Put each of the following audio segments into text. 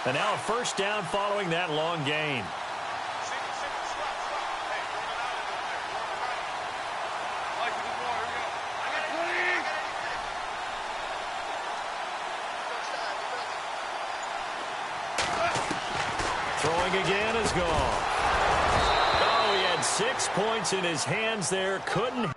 And now a first down following that long gain. Throwing again is gone. Oh, he had 6 points in his hands there. Couldn't.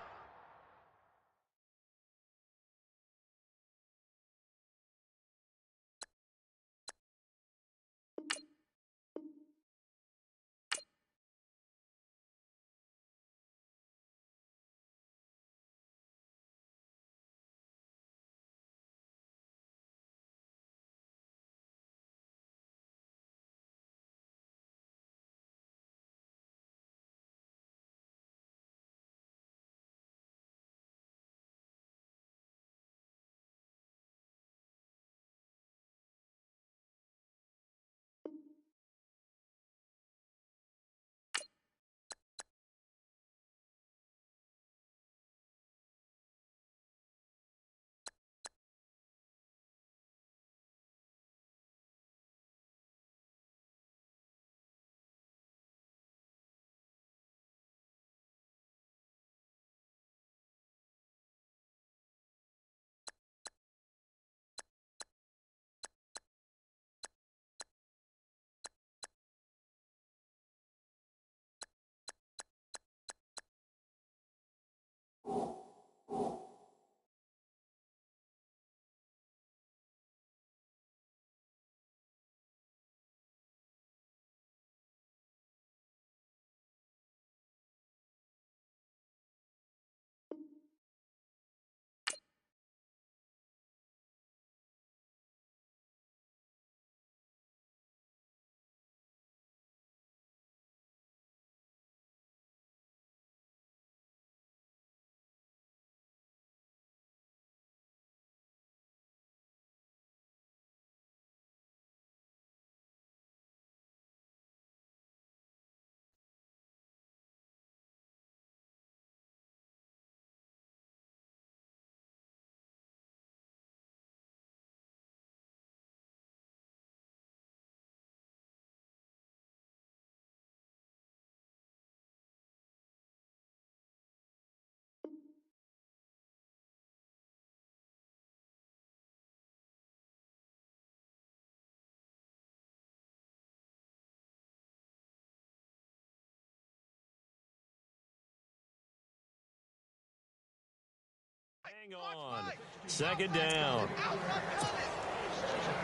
Hang on. Second down.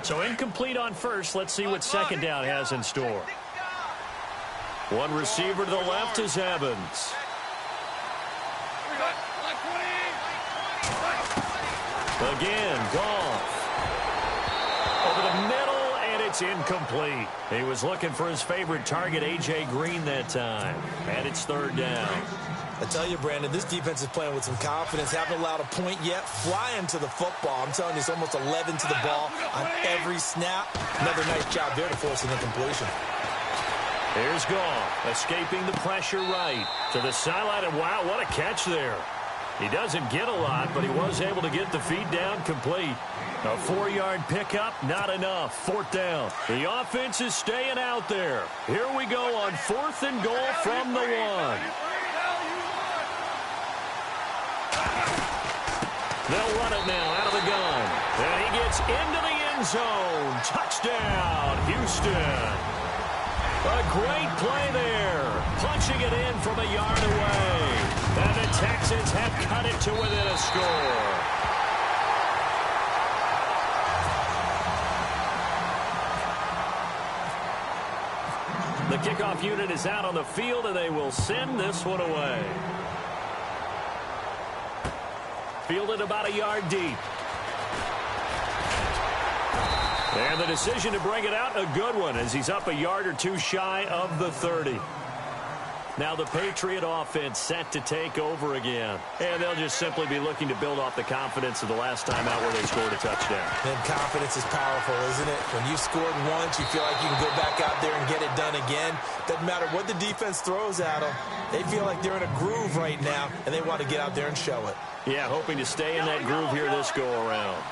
So incomplete on first. Let's see what second down has in store. One receiver to the left is Evans. Again, Goff. Over the middle, and it's incomplete. He was looking for his favorite target, A.J. Green, that time. And it's third down. I tell you, Brandon, this defense is playing with some confidence. Haven't allowed a point yet. Flying to the football. I'm telling you, it's almost 11 to the ball on every snap. Another nice job there to force an incompletion. Here's Goff, escaping the pressure right to the sideline. And wow, what a catch there. He doesn't get a lot, but he was able to get the feed down complete. A 4-yard pickup, not enough. Fourth down. The offense is staying out there. Here we go on 4th and goal from the 1. They'll run it now out of the gun. And he gets into the end zone. Touchdown, Houston. A great play there. Punching it in from a yard away. And the Texans have cut it to within a score. The kickoff unit is out on the field, and they will send this one away. Fielded about a yard deep. And the decision to bring it out, a good one, as he's up a yard or two shy of the 30. Now the Patriot offense set to take over again. And they'll just simply be looking to build off the confidence of the last time out where they scored a touchdown. And confidence is powerful, isn't it? When you've scored once, you feel like you can go back out there and get it done again. Doesn't matter what the defense throws at them. They feel like they're in a groove right now, and they want to get out there and show it. Yeah, hoping to stay in that groove here this go-around.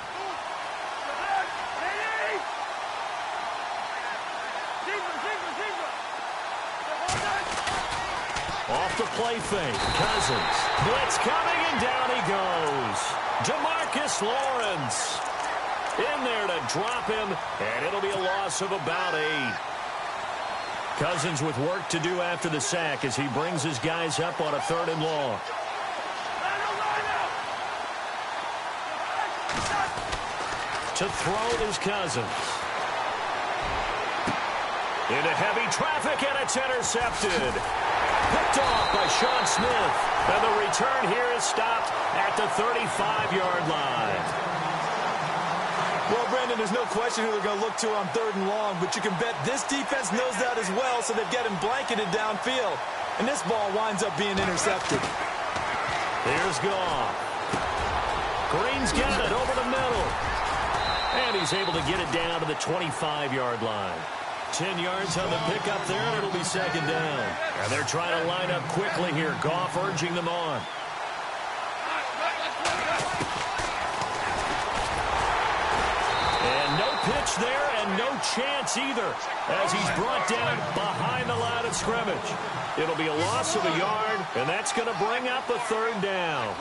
Off the play fake. Cousins. Blitz coming, and down he goes. Demarcus Lawrence in there to drop him, and it'll be a loss of about 8. Cousins with work to do after the sack as he brings his guys up on a 3rd and long. To throw is Cousins. Into heavy traffic, and it's intercepted. Picked off by Sean Smith. And the return here is stopped at the 35-yard line. Well, Brandon, there's no question who they're going to look to on 3rd and long, but you can bet this defense knows that as well, so they've got him blanketed downfield. And this ball winds up being intercepted. Here's Goff. Green's got it over the middle. And he's able to get it down to the 25-yard line. 10 yards on the pickup there, and it'll be 2nd down. And they're trying to line up quickly here. Goff urging them on. And no pitch there, and no chance either, as he's brought down behind the line of scrimmage. It'll be a loss of a yard, and that's going to bring up a 3rd down.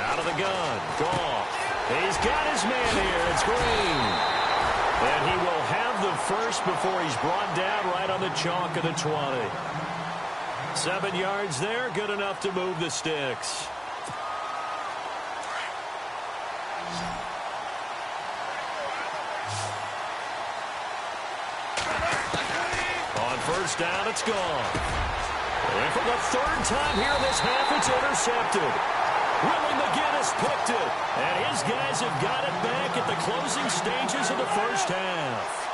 Out of the gun, Goff. He's got his man here. It's Green. And he will have the first before he's brought down right on the chalk of the 20. 7 yards there, good enough to move the sticks. On 1st down, it's gone. And for the 3rd time here in this half, it's intercepted. Willie McGinnis picked it, and his guys have got it back at the closing stages of the 1st half.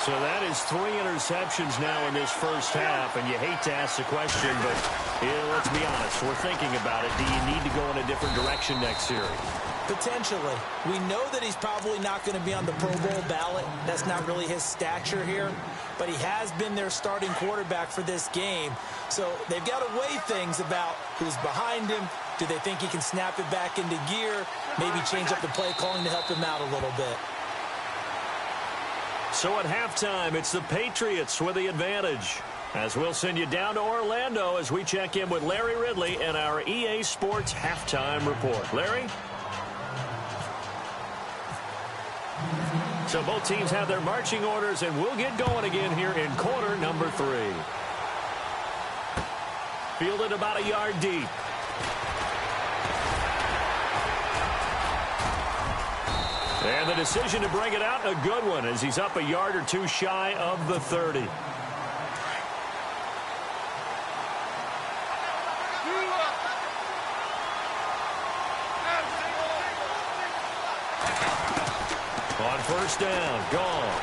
So that is 3 interceptions now in this 1st half, and you hate to ask the question, but let's be honest, we're thinking about it. Do you need to go in a different direction next series? Potentially. We know that he's probably not going to be on the Pro Bowl ballot. That's not really his stature here. But he has been their starting quarterback for this game. So they've got to weigh things about who's behind him. Do they think he can snap it back into gear? Maybe change up the play calling to help him out a little bit. So at halftime, it's the Patriots with the advantage. As we'll send you down to Orlando as we check in with Larry Ridley and our EA Sports halftime report. Larry? So both teams have their marching orders, and we'll get going again here in quarter number 3. Fielded about a yard deep. And the decision to bring it out, a good one, as he's up a yard or two shy of the 30. On 1st down, gone.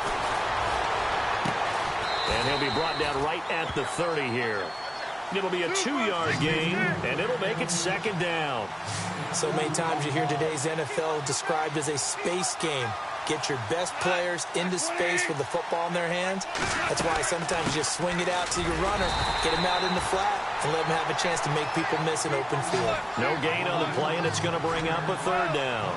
And he'll be brought down right at the 30 here. It'll be a 2-yard gain, and it'll make it 2nd down. So many times you hear today's NFL described as a space game. Get your best players into space with the football in their hands. That's why sometimes you just swing it out to your runner, get him out in the flat, and let him have a chance to make people miss an open field. No gain on the play, and it's going to bring up a 3rd down.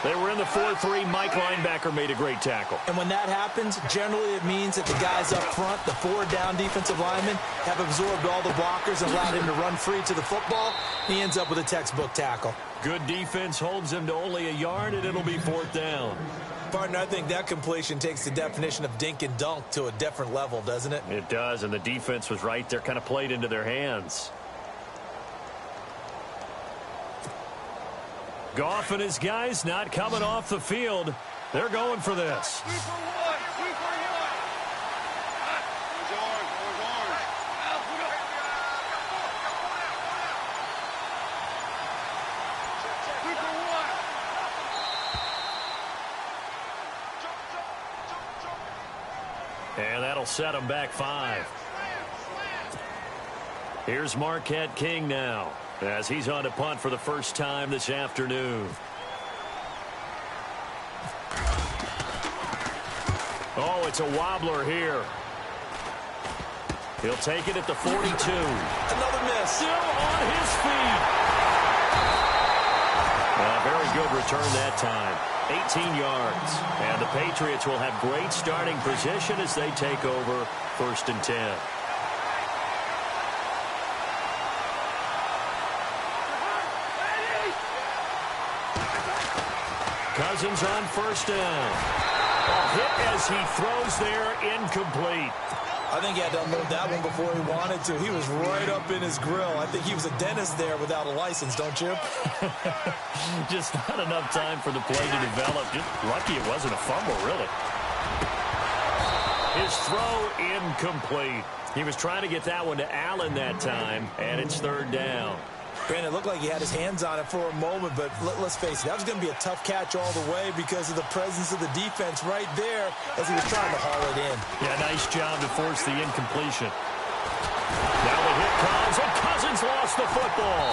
They were in the 4-3. Mike linebacker made a great tackle. And when that happens, generally it means that the guys up front, the 4 down defensive linemen, have absorbed all the blockers and allowed him to run free to the football. He ends up with a textbook tackle. Good defense holds him to only a yard, and it'll be 4th down. Partner, I think that completion takes the definition of dink and dunk to a different level, doesn't it? It does, and the defense was right there, kind of played into their hands. Goff and his guys not coming off the field. They're going for this. And that'll set them back 5. Here's Marquette King now, as he's on to punt for the first time this afternoon. Oh, it's a wobbler here. He'll take it at the 42. Another miss. Still on his feet. A very good return that time. 18 yards. And the Patriots will have great starting position as they take over 1st and 10. Cousins on 1st down. A hit as he throws there, incomplete. I think he had to unload that one before he wanted to. He was right up in his grill. I think he was a dentist there without a license, don't you? Just not enough time for the play to develop. Just lucky it wasn't a fumble, really. His throw incomplete. He was trying to get that one to Allen that time, and it's 3rd down. Brandon, it looked like he had his hands on it for a moment, but let's face it, that was going to be a tough catch all the way because of the presence of the defense right there as he was trying to haul it in. Yeah, nice job to force the incompletion. Now the hit comes, and Cousins lost the football.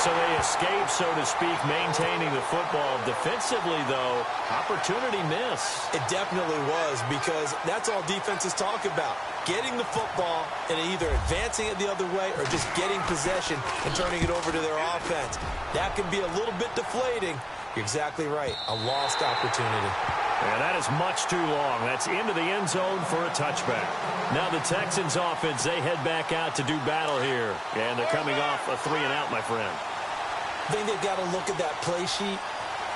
So they escape, so to speak, maintaining the football. Defensively, though, opportunity miss. It definitely was, because that's all defenses talk about. Getting the football and either advancing it the other way or just getting possession and turning it over to their offense. That can be a little bit deflating. You're exactly right. A lost opportunity. And that is much too long. That's into the end zone for a touchback. Now the Texans offense, they head back out to do battle here. And they're coming off a 3-and-out, my friend. I think they've got to look at that play sheet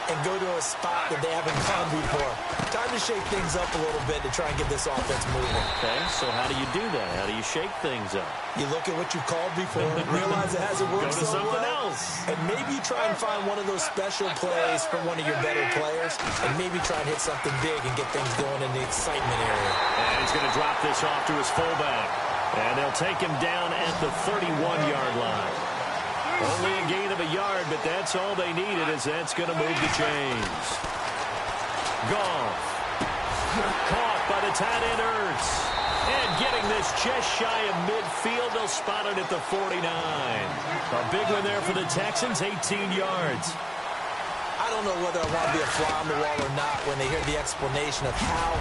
and go to a spot that they haven't gone before. Time to shake things up a little bit to try and get this offense moving. Okay, so how do you do that? How do you shake things up? You look at what you've called before, realize it hasn't worked so well. Go to something else. And maybe try and find one of those special plays from one of your better players, and maybe try and hit something big and get things going in the excitement area. And he's going to drop this off to his fullback. And they'll take him down at the 31-yard line. Only a gain of a yard, but that's all they needed, as that's going to move the chains. Goff. Caught by the tight end Ertz. And getting this just shy of midfield, they'll spot it at the 49. A big one there for the Texans, 18 yards. I don't know whether I want to be a fly on the wall or not when they hear the explanation of how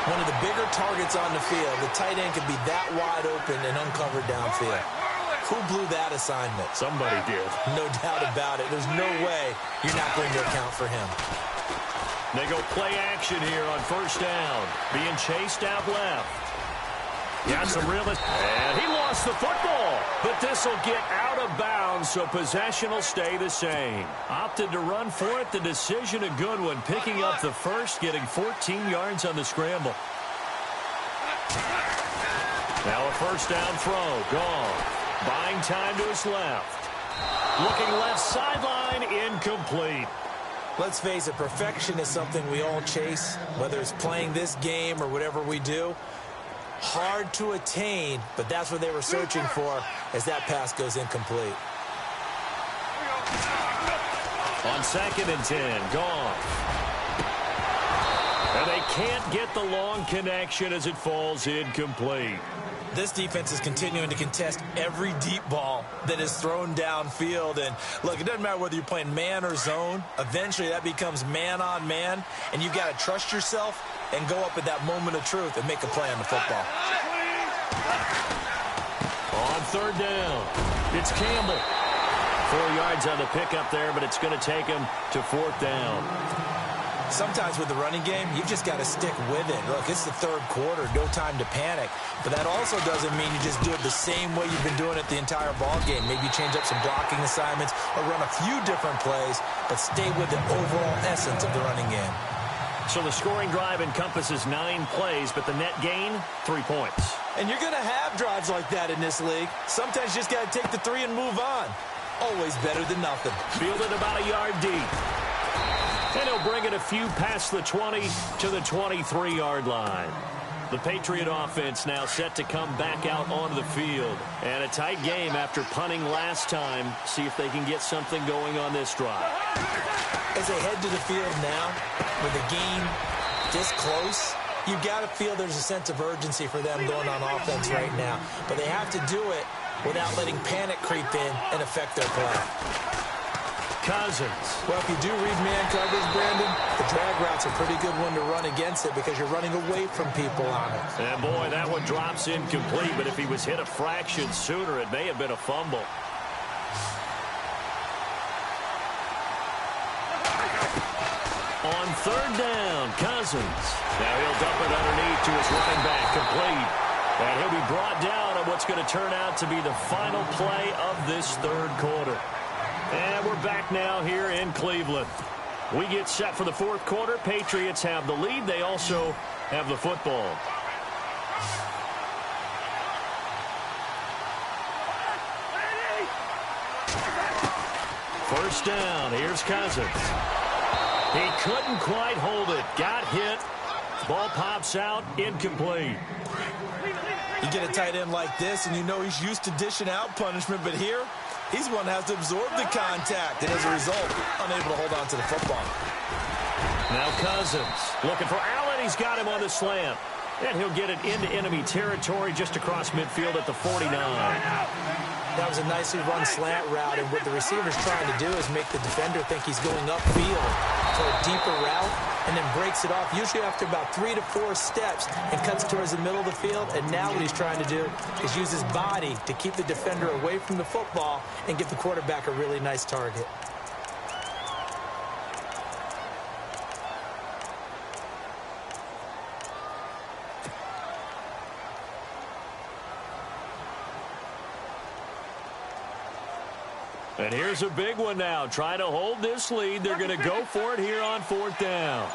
one of the bigger targets on the field, the tight end could be that wide open and uncovered downfield. Who blew that assignment? Somebody did. No doubt about it. There's no way you're not going to account for him. They go play action here on 1st down. Being chased out left. Got some real... And he lost the football. But this will get out of bounds, so possession will stay the same. Opted to run for it. The decision a good one. Picking up the first, getting 14 yards on the scramble. Now a 1st down throw. Gone. Buying time to his left. Looking left sideline, incomplete. Let's face it, perfection is something we all chase, whether it's playing this game or whatever we do. Hard to attain, but that's what they were searching for as that pass goes incomplete. On 2nd and 10, gone. And they can't get the long connection as it falls incomplete. This defense is continuing to contest every deep ball that is thrown downfield. And, look, it doesn't matter whether you're playing man or zone. Eventually, that becomes man-on-man, and you've got to trust yourself and go up at that moment of truth and make a play on the football. On 3rd down, it's Campbell. 4 yards on the pickup there, but it's going to take him to 4th down. Sometimes with the running game, you've just got to stick with it. Look, it's the 3rd quarter, no time to panic. But that also doesn't mean you just do it the same way you've been doing it the entire ball game. Maybe change up some blocking assignments or run a few different plays, but stay with the overall essence of the running game. So the scoring drive encompasses 9 plays, but the net gain, 3 points. And you're going to have drives like that in this league. Sometimes you just got to take the 3 and move on. Always better than nothing. Fielded about a yard deep. And he'll bring it a few past the 20 to the 23-yard line. The Patriot offense now set to come back out onto the field. And a tight game after punting last time. See if they can get something going on this drive. As they head to the field now, with the game this close, you've got to feel there's a sense of urgency for them going on offense right now. But they have to do it without letting panic creep in and affect their play. Cousins. Well, if you do read man coverage, Brandon, the drag route's a pretty good one to run against it because you're running away from people on it. And boy, that one drops incomplete, but if he was hit a fraction sooner, it may have been a fumble. On third down, Cousins. Now he'll dump it underneath to his running back, complete. And he'll be brought down on what's going to turn out to be the final play of this third quarter. And we're back now here in Cleveland. We get set for the fourth quarter. Patriots have the lead. They also have the football. First down. Here's Cousins. He couldn't quite hold it. Got hit. Ball pops out. Incomplete. You get a tight end like this, and you know he's used to dishing out punishment, but here, he's one that has to absorb the contact, and as a result, unable to hold on to the football. Now Cousins looking for Allen. He's got him on the slant. And he'll get it into enemy territory just across midfield at the 49. That was a nicely run slant route, and what the receiver's trying to do is make the defender think he's going upfield for a deeper route, and then breaks it off, usually after about 3 to 4 steps, and cuts towards the middle of the field. And now what he's trying to do is use his body to keep the defender away from the football and give the quarterback a really nice target. And here's a big one now. Trying to hold this lead. They're going to go for it here on fourth down.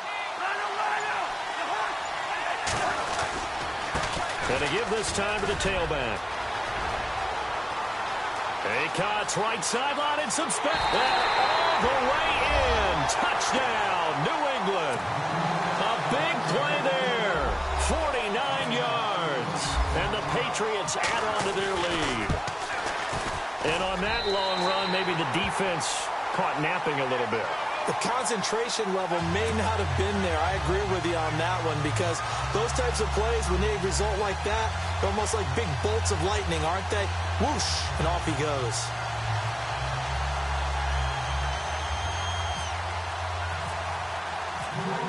Going to give this time to the tailback. Cuts right sideline and some spec. All the way in. Touchdown, New England. A big play there. 49 yards. And the Patriots add on to their lead. And on that long run, maybe the defense caught napping a little bit. The concentration level may not have been there. I agree with you on that one, because those types of plays, when they result like that, they're almost like big bolts of lightning, aren't they? Whoosh, and off he goes.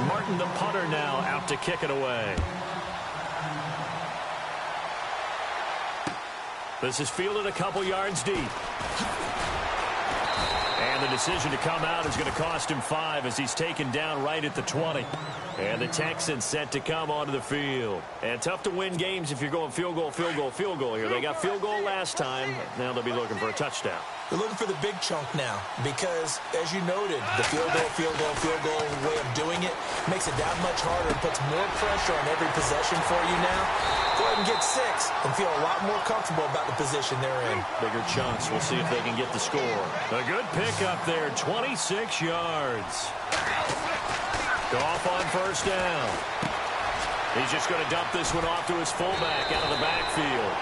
Martin, the punter, now out to kick it away. This is fielded a couple yards deep. And the decision to come out is going to cost him 5 as he's taken down right at the 20. And the Texans set to come onto the field. And tough to win games if you're going field goal, field goal, field goal here. They got field goal last time. Now they'll be looking for a touchdown. They're looking for the big chunk now because, as you noted, the field goal way of doing it makes it that much harder and puts more pressure on every possession for you now. Go ahead and get 6 and feel a lot more comfortable about the position they're in. Bigger chunks. We'll see if they can get the score. A good pickup there, 26 yards. Goff on first down. He's just going to dump this one off to his fullback out of the backfield.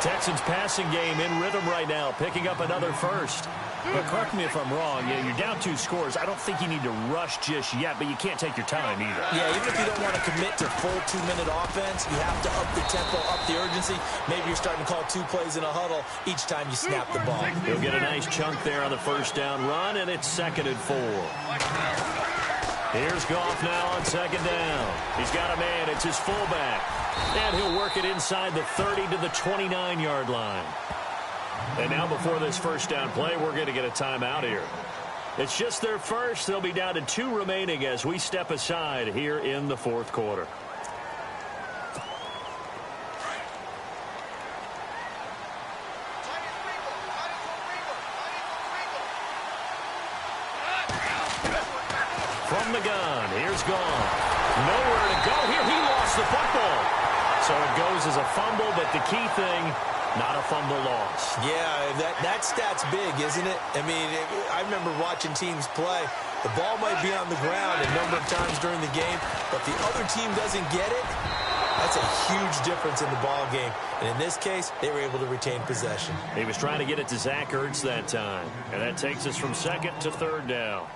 Texans passing game in rhythm right now, picking up another first. But correct me if I'm wrong, you're down 2 scores. I don't think you need to rush just yet, but you can't take your time either. Yeah, even if you don't want to commit to full 2-minute offense, you have to up the tempo, up the urgency. Maybe you're starting to call 2 plays in a huddle each time you snap the ball. He'll get a nice chunk there on the first down run, and it's 2nd and 4. Here's Goff now on 2nd down. He's got a man. It's his fullback. And he'll work it inside the 30 to the 29-yard line. And now before this first down play, we're going to get a timeout here. It's just their first. They'll be down to 2 remaining as we step aside here in the fourth quarter. From the gun, here's Goff. Nowhere to go here. He lost the football. So it goes as a fumble, but the key thing, not a fumble loss. Yeah, that stat's big, isn't it? I mean, I remember watching teams play. The ball might be on the ground a number of times during the game, but the other team doesn't get it. That's a huge difference in the ball game. And in this case, they were able to retain possession. He was trying to get it to Zach Ertz that time. And that takes us from 2nd to 3rd down.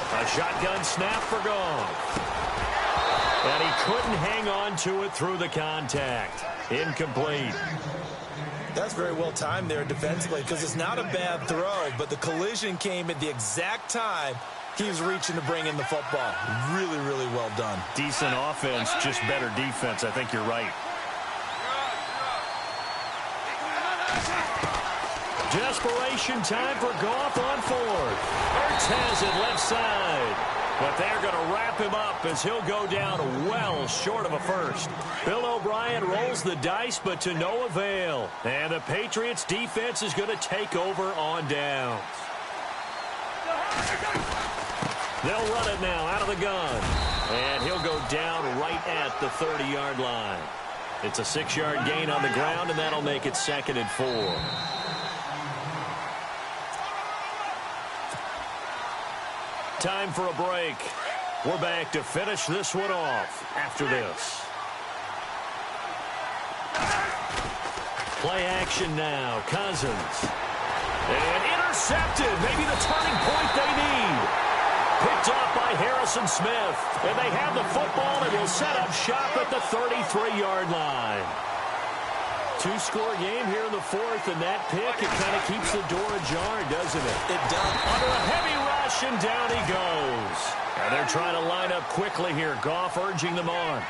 A shotgun snap for Goff. And he couldn't hang on to it through the contact. Incomplete. That's very well timed there defensively because it's not a bad throw, but the collision came at the exact time he was reaching to bring in the football. Really, really well done. Decent offense, just better defense. I think you're right. Desperation time for Goff on fourth. Ertz has it left side. But they're going to wrap him up as he'll go down well short of a first. Bill O'Brien rolls the dice, but to no avail. And the Patriots defense is going to take over on downs. They'll run it now out of the gun. And he'll go down right at the 30-yard line. It's a 6-yard gain on the ground, and that'll make it 2nd and 4. Time for a break. We're back to finish this one off after this. Play action now. Cousins. And intercepted. Maybe the turning point they need. Picked off by Harrison Smith. And they have the football and will set up shop at the 33-yard line. Two-score game here in the fourth, and that pick, it kind of keeps the door ajar, doesn't it? It does. Under a heavy rush, and down he goes. And they're trying to line up quickly here. Goff urging them on.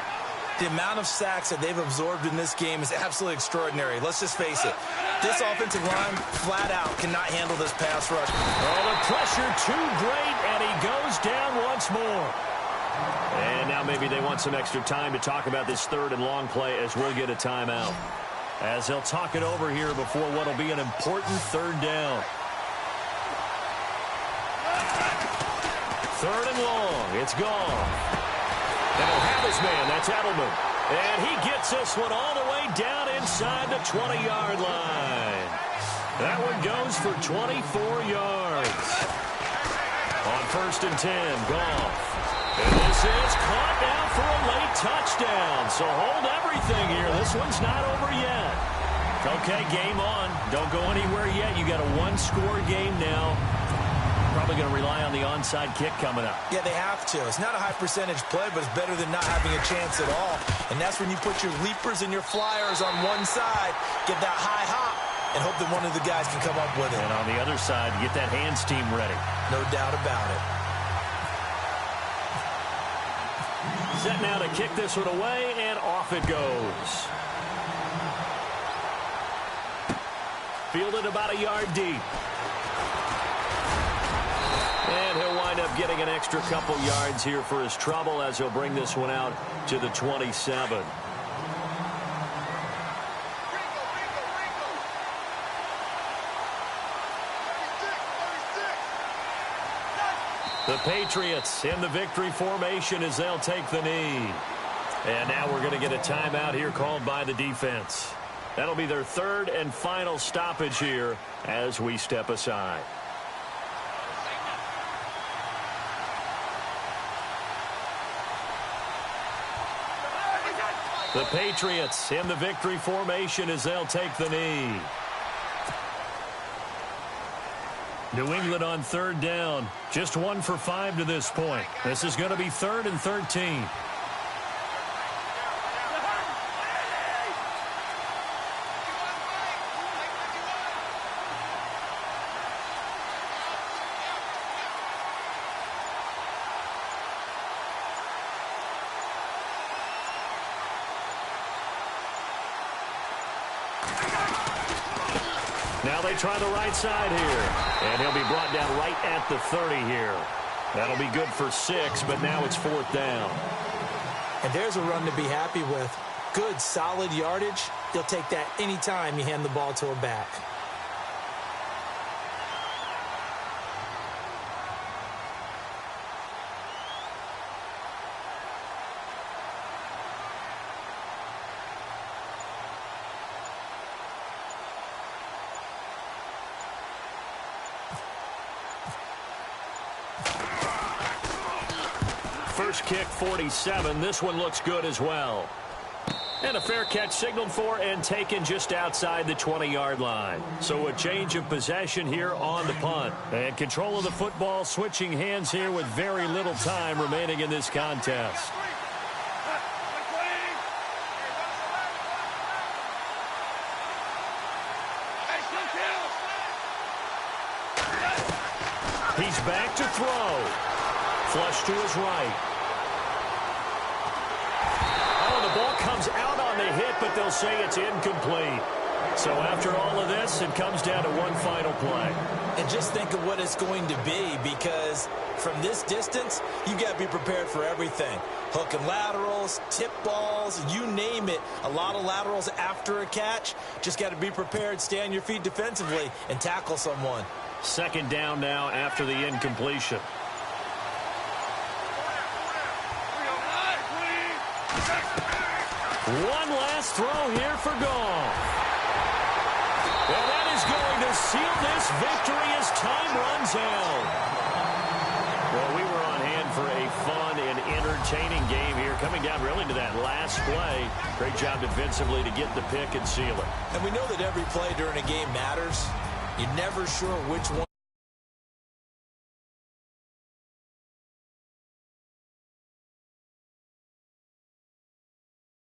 The amount of sacks that they've absorbed in this game is absolutely extraordinary. Let's just face it. This offensive line, flat out, cannot handle this pass rush. Oh, the pressure too great, and he goes down once more. And now maybe they want some extra time to talk about this third and long play as we'll get a timeout. As they'll talk it over here before what will be an important third down. Third and long. It's gone. And he'll have his man. That's Edelman. And he gets this one all the way down inside the 20-yard line. That one goes for 24 yards. On 1st and 10, Goff. And this is caught now for a late touchdown. So hold everything here. This one's not over yet. Okay, game on. Don't go anywhere yet. You got a one-score game now. Probably going to rely on the onside kick coming up. Yeah, they have to. It's not a high-percentage play, but it's better than not having a chance at all. And that's when you put your leapers and your flyers on one side, get that high hop, and hope that one of the guys can come up with it. And on the other side, get that hands team ready. No doubt about it. Set now to kick this one away, and off it goes. Fielded about a yard deep. And he'll wind up getting an extra couple yards here for his trouble as he'll bring this one out to the 27. The Patriots in the victory formation as they'll take the knee. And now we're going to get a timeout here called by the defense. That'll be their third and final stoppage here as we step aside. The Patriots in the victory formation as they'll take the knee. New England on third down. Just 1 for 5 to this point. This is going to be 3rd and 13. Now they try the right side here. And he'll be brought down right at the 30 here. That'll be good for 6, but now it's 4th down. And there's a run to be happy with. Good, solid yardage. You'll take that anytime you hand the ball to a back. First kick, 47. This one looks good as well. And a fair catch signaled for and taken just outside the 20-yard line. So a change of possession here on the punt. And control of the football switching hands here with very little time remaining in this contest. He's back to throw. Flush to his right. Oh, the ball comes out on the hit, but they'll say it's incomplete. So after all of this, it comes down to one final play. And just think of what it's going to be, because from this distance, you got to be prepared for everything. Hook and laterals, tip balls, you name it. A lot of laterals after a catch. Just got to be prepared, stay on your feet defensively, and tackle someone. Second down now after the incompletion. One last throw here for Goff. And that is going to seal this victory as time runs out. Well, we were on hand for a fun and entertaining game here, coming down really to that last play. Great job defensively to get the pick and seal it. And we know that every play during a game matters. You're never sure which one